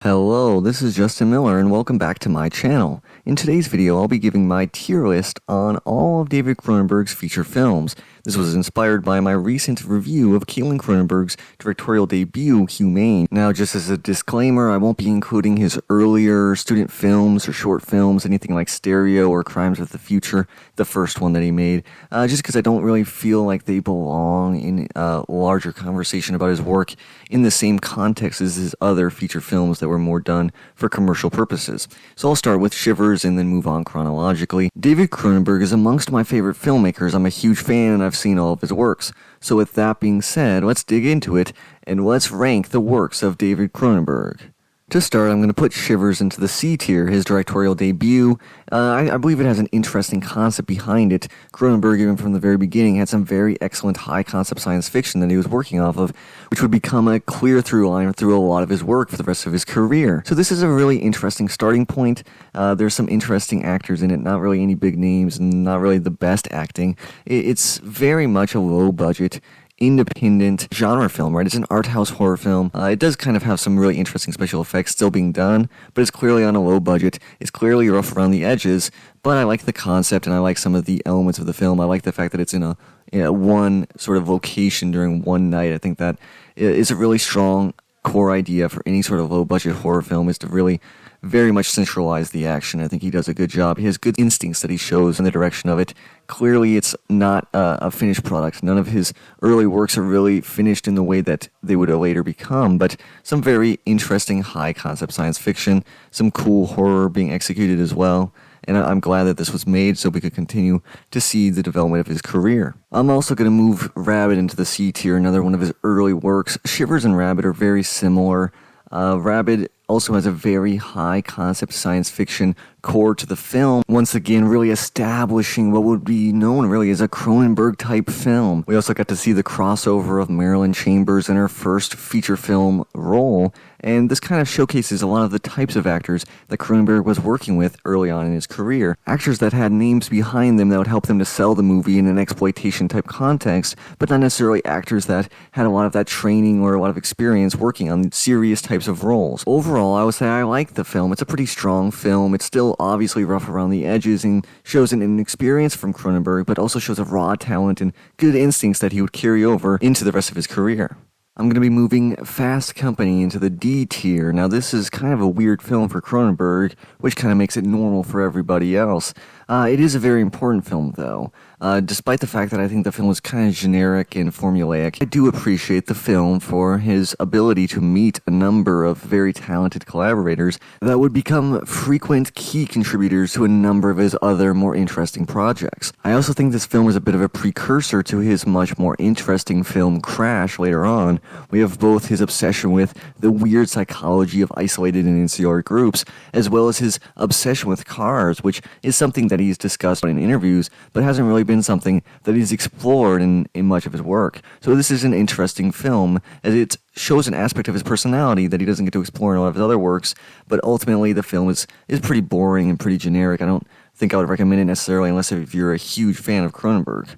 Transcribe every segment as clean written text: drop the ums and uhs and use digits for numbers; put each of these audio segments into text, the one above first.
Hello, this is Justin Miller and welcome back to my channel. In today's video, I'll be giving my tier list on all of David Cronenberg's feature films. This was inspired by my recent review of Cronenberg's directorial debut, Humane. Now, just as a disclaimer, I won't be including his earlier student films or short films, anything like Stereo or Crimes of the Future, the first one that he made, just because I don't really feel like they belong in a larger conversation about his work in the same context as his other feature films that were more done for commercial purposes. So I'll start with Shivers and then move on chronologically. David Cronenberg is amongst my favorite filmmakers. I'm a huge fan and I've seen all of his works. So with that being said, let's dig into it and let's rank the works of David Cronenberg. To start, I'm going to put Shivers into the C tier, his directorial debut. I believe it has an interesting concept behind it. Cronenberg, even from the very beginning, had some very excellent high-concept science fiction that he was working off of, which would become a clear through line through a lot of his work for the rest of his career. So this is a really interesting starting point. There's some interesting actors in it, not really any big names, and not really the best acting. It's very much a low-budget, independent genre film, right? It's an art house horror film. It does kind of have some really interesting special effects still being done, but it's clearly on a low budget. It's clearly rough around the edges, but I like the concept and I like some of the elements of the film. I like the fact that it's in a one sort of location during one night. I think that is a really strong core idea for any sort of low budget horror film, is to really very much centralize the action. I think he does a good job. He has good instincts that he shows in the direction of it. Clearly, it's not a finished product. None of his early works are really finished in the way that they would later become, but some very interesting high-concept science fiction, some cool horror being executed as well. And I'm glad that this was made so we could continue to see the development of his career. I'm also going to move Rabid into the C tier, another one of his early works. Shivers and Rabid are very similar. Rabid also has a very high concept science fiction core to the film, once again really establishing what would be known really as a Cronenberg type film. We also got to see the crossover of Marilyn Chambers in her first feature film role, and this kind of showcases a lot of the types of actors that Cronenberg was working with early on in his career. Actors that had names behind them that would help them to sell the movie in an exploitation type context, but not necessarily actors that had a lot of that training or a lot of experience working on serious types of roles. Overall, I would say I like the film. It's a pretty strong film. It's still obviously rough around the edges and shows an inexperience from Cronenberg, but also shows a raw talent and good instincts that he would carry over into the rest of his career. I'm going to be moving Fast Company into the D tier. Now, this is kind of a weird film for Cronenberg, which kind of makes it normal for everybody else. It is a very important film, though. Despite the fact that I think the film was kind of generic and formulaic, I do appreciate the film for his ability to meet a number of very talented collaborators that would become frequent key contributors to a number of his other more interesting projects. I also think this film is a bit of a precursor to his much more interesting film Crash later on. We have both his obsession with the weird psychology of isolated and insular groups, as well as his obsession with cars, which is something that he's discussed in interviews, but hasn't really been something that he's explored in much of his work. So this is an interesting film, as it shows an aspect of his personality that he doesn't get to explore in a lot of his other works, but ultimately the film is pretty boring and pretty generic. I don't think I would recommend it necessarily unless if you're a huge fan of Cronenberg.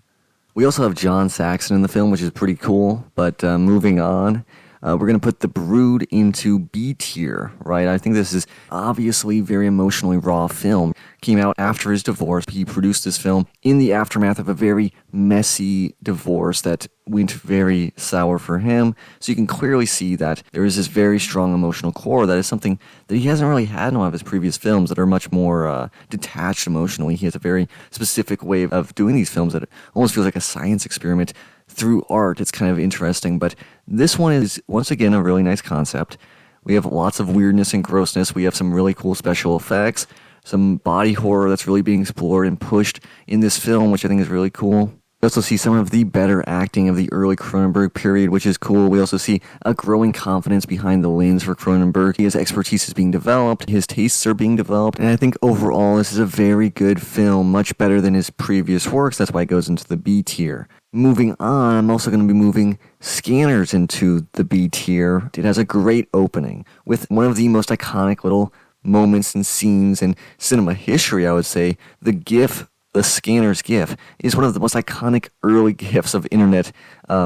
We also have John Saxon in the film, which is pretty cool, but moving on. We're going to put The Brood into B tier, right? I think this is obviously very emotionally raw film. Came out after his divorce. He produced this film in the aftermath of a very messy divorce that went very sour for him. So you can clearly see that there is this very strong emotional core that is something that he hasn't really had in a lot of his previous films that are much more detached emotionally. He has a very specific way of doing these films that almost feels like a science experiment through art. It's kind of interesting, but this one is once again a really nice concept. We have lots of weirdness and grossness. We have some really cool special effects, some body horror that's really being explored and pushed in this film, which I think is really cool. We also see some of the better acting of the early Cronenberg period, which is cool. We also see a growing confidence behind the lens for Cronenberg. His expertise is being developed, his tastes are being developed, and I think overall this is a very good film, much better than his previous works. That's why it goes into the B tier. Moving on, I'm also going to be moving Scanners into the B tier. It has a great opening with one of the most iconic little moments and scenes in cinema history, I would say. The GIF The scanner's GIF is one of the most iconic early GIFs of internet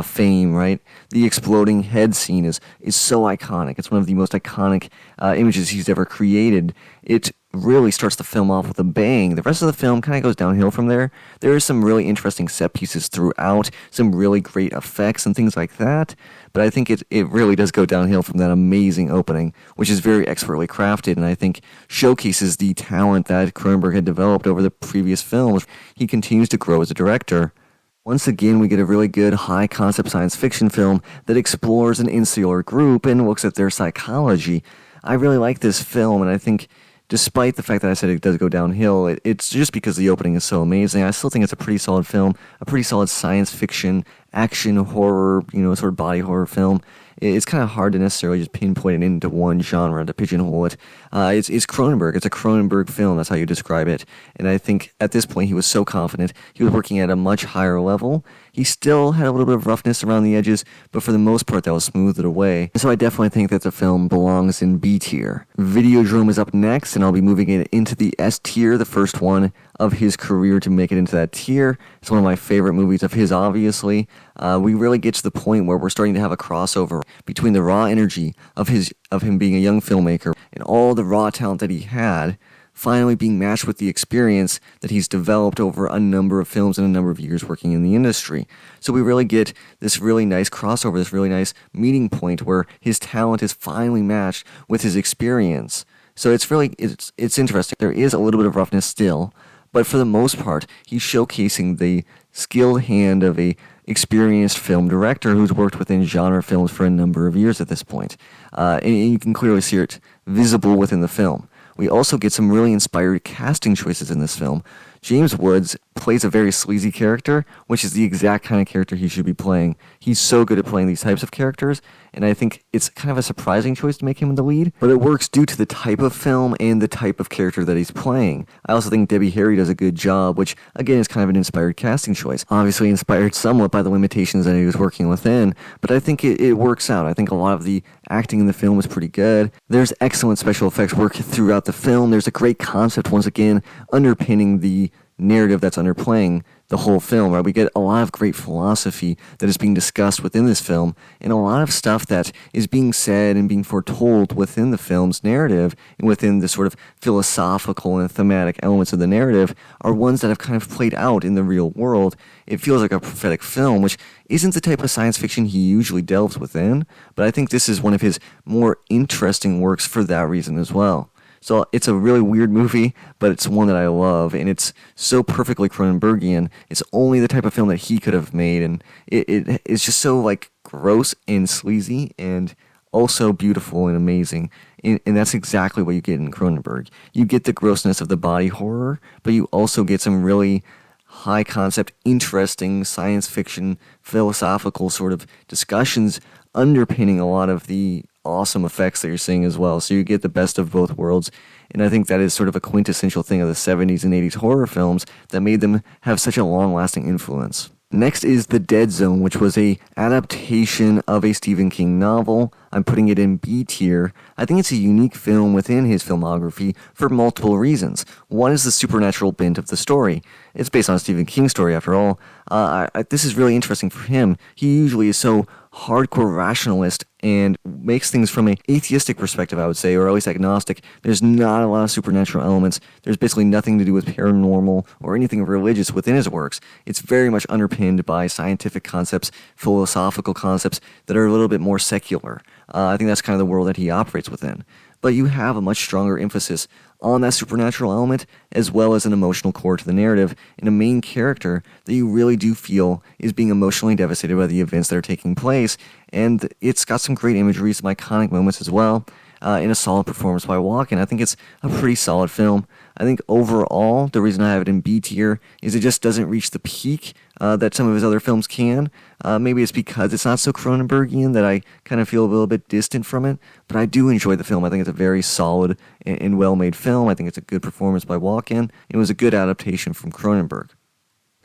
fame, right? The exploding head scene is so iconic. It's one of the most iconic images he's ever created. It really starts the film off with a bang. The rest of the film kind of goes downhill from there. There are some really interesting set pieces throughout, some really great effects and things like that, but I think it really does go downhill from that amazing opening, which is very expertly crafted, and I think showcases the talent that Cronenberg had developed over the previous films. He continues to grow as a director. Once again, we get a really good high-concept science fiction film that explores an insular group and looks at their psychology. I really like this film, and I think despite the fact that I said it does go downhill, it's just because the opening is so amazing. I still think it's a pretty solid film, a pretty solid science fiction, action, horror, sort of body horror film. It's kind of hard to necessarily just pinpoint it into one genre to pigeonhole it. It's Cronenberg. It's a Cronenberg film. That's how you describe it. And I think at this point he was so confident. He was working at a much higher level. He still had a little bit of roughness around the edges, but for the most part that was smoothed away. And so I definitely think that the film belongs in B tier. Videodrome is up next, and I'll be moving it into the S tier, the first one of his career to make it into that tier. It's one of my favorite movies of his, obviously. We really get to the point where we're starting to have a crossover between the raw energy of him being a young filmmaker and all the raw talent that he had finally being matched with the experience that he's developed over a number of films and a number of years working in the industry. So we really get this really nice crossover, this really nice meeting point where his talent is finally matched with his experience. So it's interesting. There is a little bit of roughness still, but for the most part, he's showcasing the skilled hand of a experienced film director who's worked within genre films for a number of years at this point. And you can clearly see it visible within the film. We also get some really inspired casting choices in this film. James Woods plays a very sleazy character, which is the exact kind of character he should be playing. He's so good at playing these types of characters, and I think it's kind of a surprising choice to make him the lead, but it works due to the type of film and the type of character that he's playing. I also think Debbie Harry does a good job, which again is kind of an inspired casting choice. Obviously inspired somewhat by the limitations that he was working within, but I think it works out. I think a lot of the acting in the film is pretty good. There's excellent special effects work throughout the film. There's a great concept, once again, underpinning the narrative that's underplaying the whole film, right? We get a lot of great philosophy that is being discussed within this film, and a lot of stuff that is being said and being foretold within the film's narrative and within the sort of philosophical and thematic elements of the narrative are ones that have kind of played out in the real world. It feels like a prophetic film, which isn't the type of science fiction he usually delves within, but I think this is one of his more interesting works for that reason as well. So it's a really weird movie, but it's one that I love, and it's so perfectly Cronenbergian. It's only the type of film that he could have made, and it's just so like gross and sleazy, and also beautiful and amazing. And that's exactly what you get in Cronenberg. You get the grossness of the body horror, but you also get some really high concept, interesting science fiction, philosophical sort of discussions underpinning a lot of the awesome effects that you're seeing as well. So you get the best of both worlds, and I think that is sort of a quintessential thing of the 70s and 80s horror films that made them have such a long-lasting influence. Next is The Dead Zone, which was a adaptation of a Stephen King novel. I'm putting it in B tier. I think it's a unique film within his filmography for multiple reasons. One is the supernatural bent of the story. It's based on a Stephen King story, after all. This is really interesting for him. He usually is so hardcore rationalist and makes things from an atheistic perspective, I would say, or at least agnostic. There's not a lot of supernatural elements. There's basically nothing to do with paranormal or anything religious within his works. It's very much underpinned by scientific concepts, philosophical concepts that are a little bit more secular. I think that's kind of the world that he operates within. But you have a much stronger emphasis on that supernatural element, as well as an emotional core to the narrative, and a main character that you really do feel is being emotionally devastated by the events that are taking place, and it's got some great imagery, some iconic moments as well, and a solid performance by Walken. I think it's a pretty solid film. I think overall, the reason I have it in B tier is it just doesn't reach the peak that some of his other films can. Maybe it's because it's not so Cronenbergian that I kind of feel a little bit distant from it, but I do enjoy the film. I think it's a very solid and well-made film. I think it's a good performance by Walken. It was a good adaptation from Cronenberg.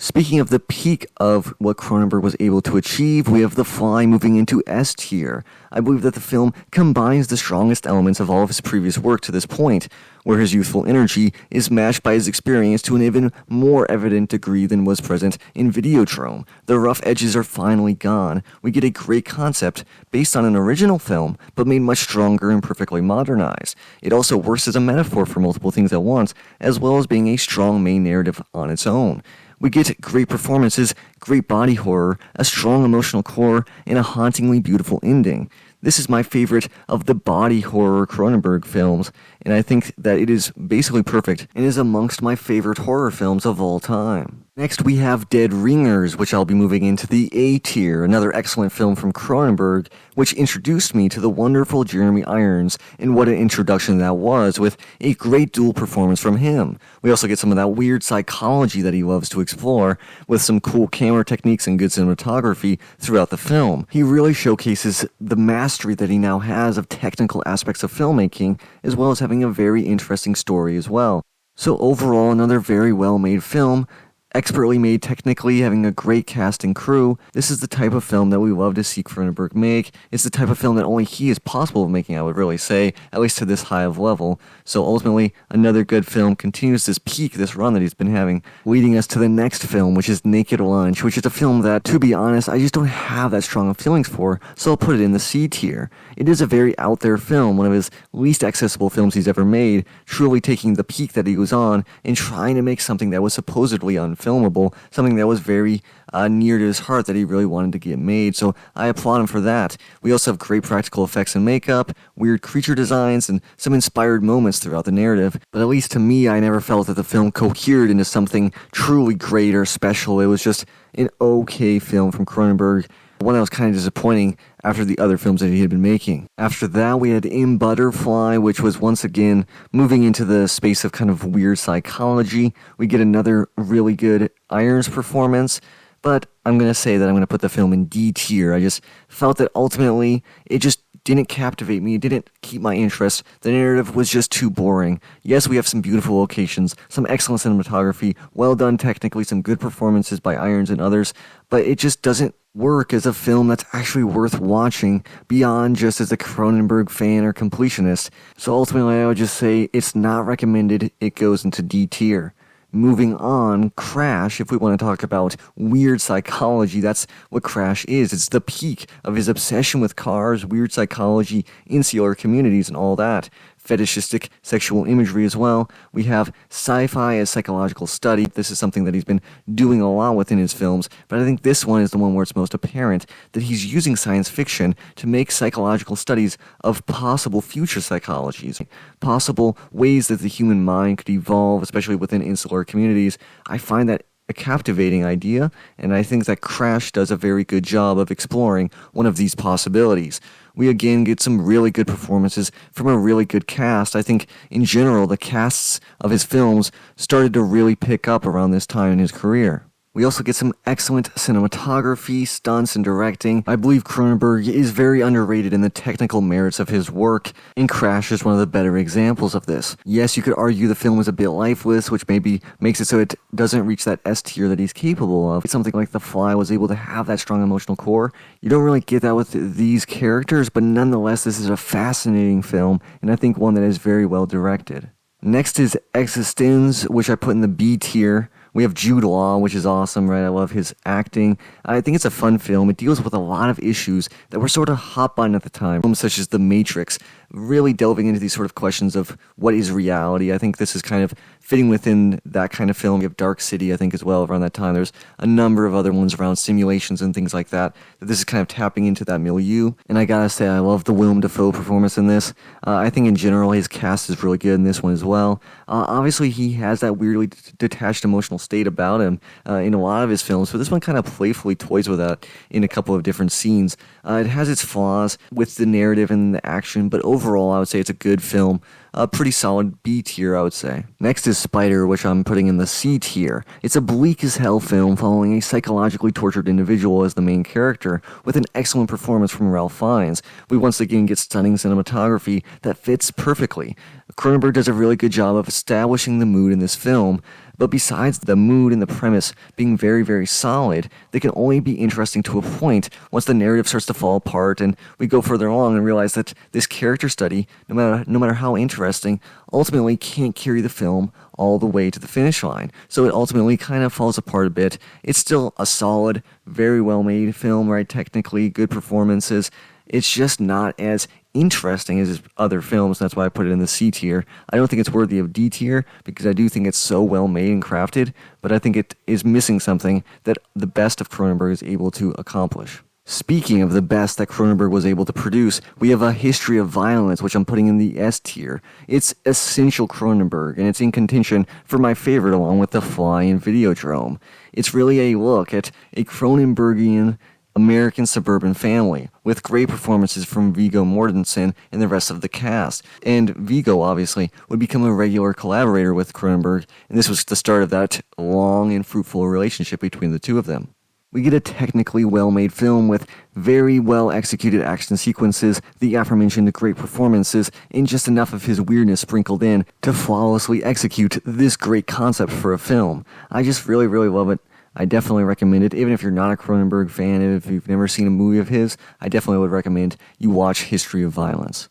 Speaking of the peak of what Cronenberg was able to achieve, we have The Fly moving into S tier. I believe that the film combines the strongest elements of all of his previous work to this point, where his youthful energy is matched by his experience to an even more evident degree than was present in Videodrome. The rough edges are finally gone. We get a great concept based on an original film, but made much stronger and perfectly modernized. It also works as a metaphor for multiple things at once, as well as being a strong main narrative on its own. We get great performances, great body horror, a strong emotional core, and a hauntingly beautiful ending. This is my favorite of the body horror Cronenberg films, and I think that it is basically perfect and is amongst my favorite horror films of all time. Next, we have Dead Ringers, which I'll be moving into the A tier, another excellent film from Cronenberg, which introduced me to the wonderful Jeremy Irons, and what an introduction that was, with a great dual performance from him. We also get some of that weird psychology that he loves to explore, with some cool camera techniques and good cinematography throughout the film. He really showcases the mastery that he now has of technical aspects of filmmaking, as well as having a very interesting story as well. So overall, another very well-made film, expertly made technically, having a great cast and crew. This is the type of film that we love to see Cronenberg make. It's the type of film that only he is possible of making, I would really say, at least to this high of level. So ultimately, another good film continues this peak, this run that he's been having, leading us to the next film, which is Naked Lunch, which is a film that, to be honest, I just don't have that strong of feelings for, so I'll put it in the C tier. It is a very out there film, one of his least accessible films he's ever made, truly taking the peak that he was on and trying to make something that was supposedly unfilmable, something that was very near to his heart that he really wanted to get made, so I applaud him for that. We also have great practical effects and makeup, weird creature designs, and some inspired moments throughout the narrative, but at least to me, I never felt that the film cohered into something truly great or special. It was just an okay film from Cronenberg, one that was kind of disappointing after the other films that he had been making. After that, we had In Butterfly, which was once again moving into the space of kind of weird psychology. We get another really good Irons performance, but I'm going to say that I'm going to put the film in D tier. I just felt that ultimately it just didn't captivate me. It didn't keep my interest. The narrative was just too boring. Yes, we have some beautiful locations, some excellent cinematography, well done technically, some good performances by Irons and others, but it just doesn't work as a film that's actually worth watching beyond just as a Cronenberg fan or completionist. So ultimately, I would just say it's not recommended. It goes into D tier. Moving on, Crash, if we want to talk about weird psychology, that's what Crash is. It's the peak of his obsession with cars, weird psychology, insular communities, and all that. Fetishistic sexual imagery as well. We have sci-fi as psychological study. This is something that he's been doing a lot within his films, but I think this one is the one where it's most apparent that he's using science fiction to make psychological studies of possible future psychologies, possible ways that the human mind could evolve, especially within insular communities. I find that a captivating idea, and I think that Crash does a very good job of exploring one of these possibilities. We again get some really good performances from a really good cast. I think in general the casts of his films started to really pick up around this time in his career. We also get some excellent cinematography, stunts, and directing. I believe Cronenberg is very underrated in the technical merits of his work, and Crash is one of the better examples of this. Yes, you could argue the film is a bit lifeless, which maybe makes it so it doesn't reach that S tier that he's capable of. Something like The Fly was able to have that strong emotional core. You don't really get that with these characters, but nonetheless, this is a fascinating film, and I think one that is very well directed. Next is Existence, which I put in the B tier. We have Jude Law, which is awesome, right? I love his acting. I think it's a fun film. It deals with a lot of issues that were sort of hot button at the time, films such as The Matrix, really delving into these sort of questions of what is reality. I think this is kind of fitting within that kind of film. You have Dark City, I think, as well, around that time. There's a number of other ones around simulations and things like that, that this is kind of tapping into that milieu. And I gotta say, I love the Willem Dafoe performance in this. I think in general, his cast is really good in this one as well. Obviously, he has that weirdly detached emotional state about him in a lot of his films, but this one kind of playfully toys with that in a couple of different scenes. It has its flaws with the narrative and the action, but overall, I would say it's a good film. A pretty solid B tier, I would say. Next is Spider, which I'm putting in the C tier. It's a bleak as hell film following a psychologically tortured individual as the main character, with an excellent performance from Ralph Fiennes. We once again get stunning cinematography that fits perfectly. Cronenberg does a really good job of establishing the mood in this film, but besides the mood and the premise being very, very solid, they can only be interesting to a point once the narrative starts to fall apart and we go further along and realize that this character study, no matter how interesting, ultimately can't carry the film all the way to the finish line. So it ultimately kind of falls apart a bit. It's still a solid, very well made film, right? Technically, good performances. It's just not as interesting as his other films. That's why I put it in the C tier. I don't think it's worthy of D tier because I do think it's so well made and crafted, but I think it is missing something that the best of Cronenberg is able to accomplish. Speaking of the best that Cronenberg was able to produce, we have A History of Violence, which I'm putting in the S tier. It's essential Cronenberg, and it's in contention for my favorite along with The Fly and Videodrome. It's really a look at a Cronenbergian American suburban family, with great performances from Viggo Mortensen and the rest of the cast. And Viggo, obviously, would become a regular collaborator with Cronenberg, and this was the start of that long and fruitful relationship between the two of them. We get a technically well-made film with very well-executed action sequences, the aforementioned great performances, and just enough of his weirdness sprinkled in to flawlessly execute this great concept for a film. I just really, really love it. I definitely recommend it. Even if you're not a Cronenberg fan, if you've never seen a movie of his, I definitely would recommend you watch History of Violence.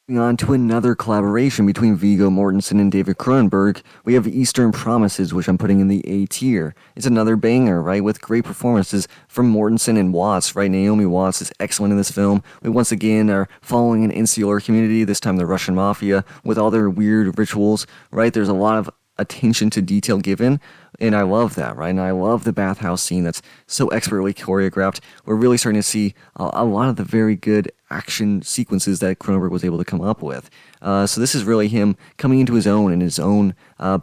Moving on to another collaboration between Viggo Mortensen and David Cronenberg, we have Eastern Promises, which I'm putting in the A tier. It's another banger, right, with great performances from Mortensen and Watts, right? Naomi Watts is excellent in this film. We once again are following an insular community, this time the Russian Mafia, with all their weird rituals, right? There's a lot of attention to detail given, and I love that, right? And I love the bathhouse scene that's so expertly choreographed. We're really starting to see a lot of the very good action sequences that Cronenberg was able to come up with. So this is really him coming into his own in his own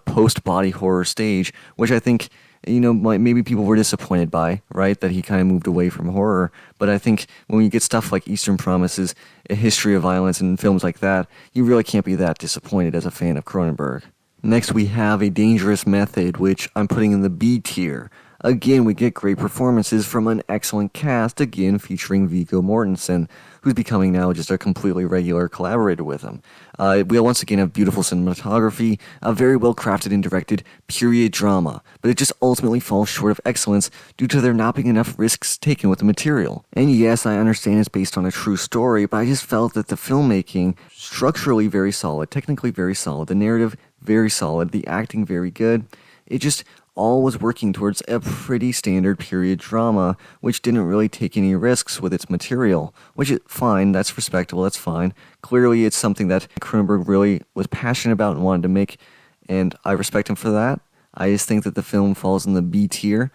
post-body horror stage, which I think, maybe people were disappointed by, right? That he kind of moved away from horror. But I think when you get stuff like Eastern Promises, A History of Violence, and films like that, you really can't be that disappointed as a fan of Cronenberg. Next, we have A Dangerous Method, which I'm putting in the B tier. Again, we get great performances from an excellent cast, again featuring Viggo Mortensen, who's becoming now just a completely regular collaborator with him. We once again have beautiful cinematography, a very well-crafted and directed period drama, but it just ultimately falls short of excellence due to there not being enough risks taken with the material. And yes, I understand it's based on a true story, but I just felt that the filmmaking, structurally very solid, technically very solid, the narrative very solid, the acting very good, it just all was working towards a pretty standard period drama, which didn't really take any risks with its material, which is fine, that's respectable, that's fine. Clearly it's something that Cronenberg really was passionate about and wanted to make, and I respect him for that. I just think that the film falls in the B tier.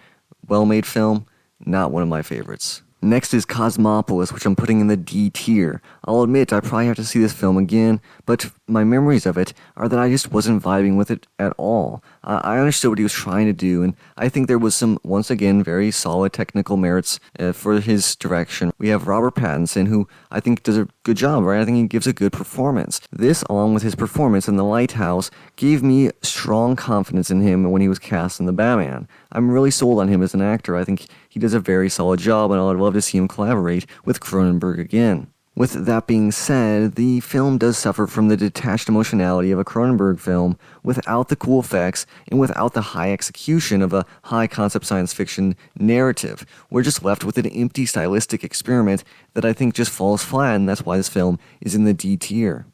Well-made film, not one of my favorites. Next is Cosmopolis, which I'm putting in the D tier. I'll admit I probably have to see this film again, but my memories of it are that I just wasn't vibing with it at all. I understood what he was trying to do, and I think there was some, once again, very solid technical merits for his direction. We have Robert Pattinson, who I think does a good job, right? I think he gives a good performance. This, along with his performance in The Lighthouse, gave me strong confidence in him when he was cast in The Batman. I'm really sold on him as an actor. I think he does a very solid job, and I'd love to see him collaborate with Cronenberg again. With that being said, the film does suffer from the detached emotionality of a Cronenberg film without the cool effects and without the high execution of a high-concept science fiction narrative. We're just left with an empty stylistic experiment that I think just falls flat, and that's why this film is in the D tier.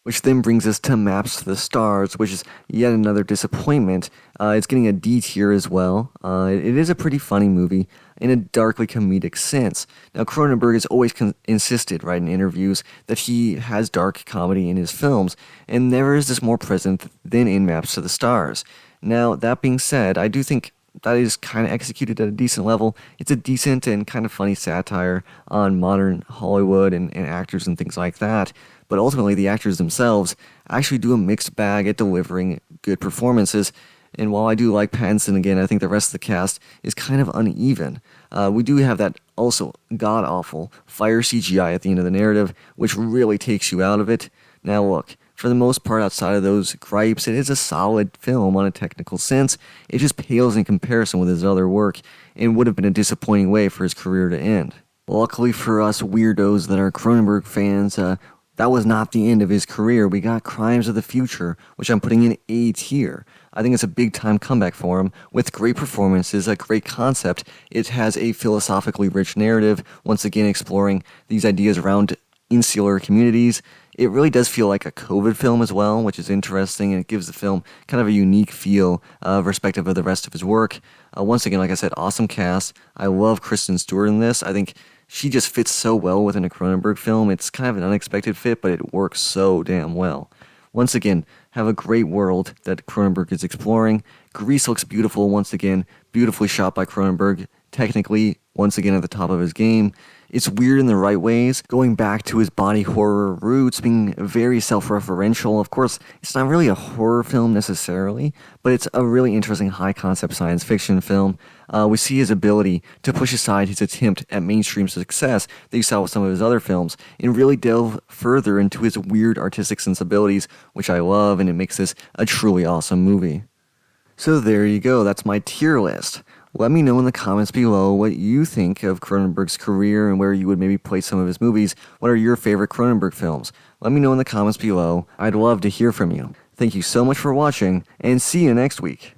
Which then brings us to Maps to the Stars, which is yet another disappointment. It's getting a D tier as well. It is a pretty funny movie in a darkly comedic sense. Now, Cronenberg has always insisted, right, in interviews, that he has dark comedy in his films, and never is this more present than in Maps to the Stars. Now, that being said, I do think that is kind of executed at a decent level. It's a decent and kind of funny satire on modern Hollywood and actors and things like that. But ultimately, the actors themselves actually do a mixed bag at delivering good performances. And while I do like Pattinson again, I think the rest of the cast is kind of uneven. We do have that also god-awful fire CGI at the end of the narrative, which really takes you out of it. Now look, for the most part outside of those gripes, it is a solid film on a technical sense. It just pales in comparison with his other work and would have been a disappointing way for his career to end. Luckily for us weirdos that are Cronenberg fans, that was not the end of his career. We got Crimes of the Future, which I'm putting in A tier. I think it's a big-time comeback for him, with great performances, a great concept. It has a philosophically rich narrative, once again exploring these ideas around insular communities. It really does feel like a COVID film as well, which is interesting, and it gives the film kind of a unique feel, respective of the rest of his work. Once again, like I said, awesome cast. I love Kristen Stewart in this. I think she just fits so well within a Cronenberg film. It's kind of an unexpected fit, but it works so damn well. Once again, have a great world that Cronenberg is exploring. Grease looks beautiful once again, beautifully shot by Cronenberg, technically, once again at the top of his game. It's weird in the right ways, going back to his body horror roots, being very self-referential. Of course, it's not really a horror film necessarily, but it's a really interesting high-concept science fiction film. We see his ability to push aside his attempt at mainstream success that you saw with some of his other films, and really delve further into his weird artistic sensibilities, which I love, and it makes this a truly awesome movie. So there you go, that's my tier list. Let me know in the comments below what you think of Cronenberg's career and where you would maybe place some of his movies. What are your favorite Cronenberg films? Let me know in the comments below. I'd love to hear from you. Thank you so much for watching, and see you next week.